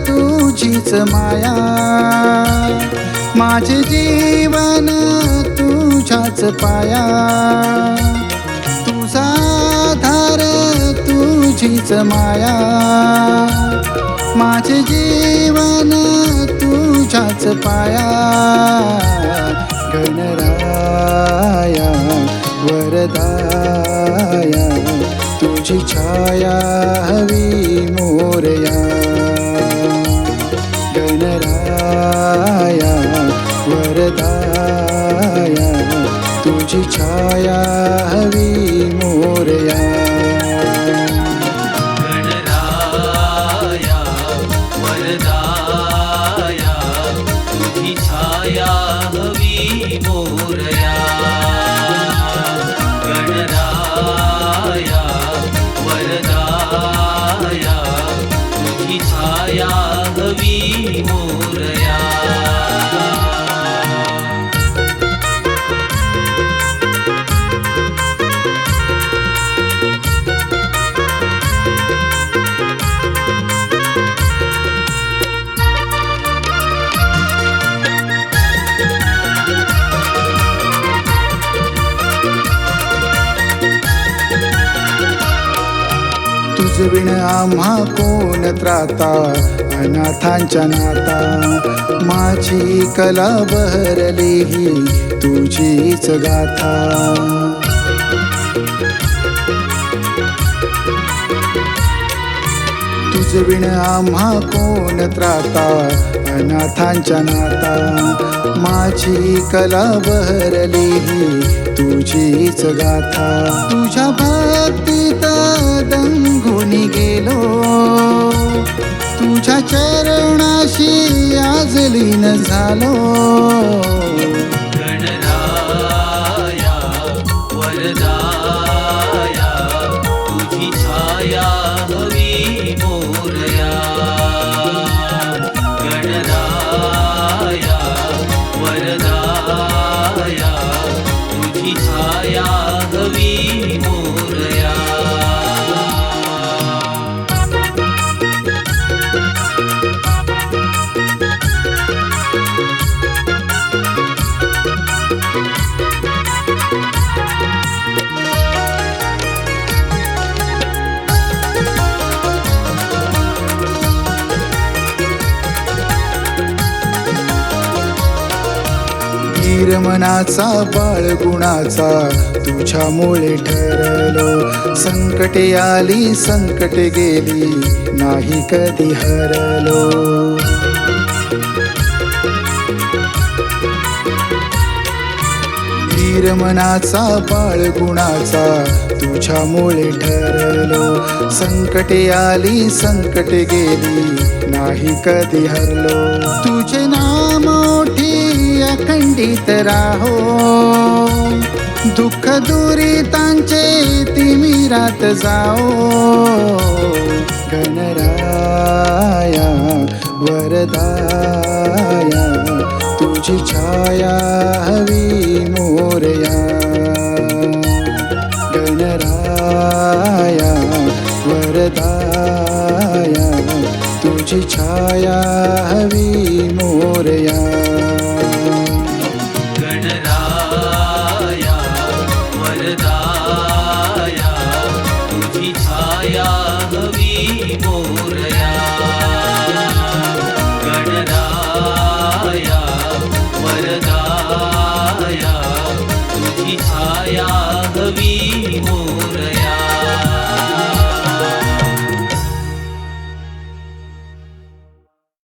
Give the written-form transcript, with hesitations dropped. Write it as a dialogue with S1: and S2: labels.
S1: तुझीच माया माझे जीवन तुझ्याच पाया तुझा आधार तुझीच माया माझे जीवन तुझ्याच पाया गणराया वरदाया तुझी छाया हवी मोरया गणराया वरदाया तुझी छाया हवी मोरया
S2: गणराया वरदाया तुझी छाया हवी मोरया गणराया वरदाया तुझी छाया हवी मोरया
S1: तुझविण आम्हा कोण त्राता अनाथांच्या नाता माझी कला बहरली ही तुझीच गाथा तुझविण आम्हा कोण त्राता अनाथांच्या नाता माझी कला बहरली ही तुझीच गाथा तुझ्या भक्तीत दंगुनी गेलो तुझ्या चरणाशी आज लीन झालो
S2: गणराया वरदाया तुझी छाया हवी मोरया गणराया वरदाया तुझी छाया हवी मोरया
S1: वीर मनाचा बाळगुणाचा तुझ्यामुळे ठरलो संकटे आली संकटे गेली नाही कधी हरलो वीर मनाचा बाळगुणाचा तुझ्यामुळे ठरलो संकटे आली संकटे गेली नाही कधी हरलो तुझे नाम मोठी अखंडित राहो दुःख दुरितांचे तिमिरात जाओ गणराया वरदाया तुझी छाया हवी मोरया गणराया वरदाया तुझी छाया हवी मोरया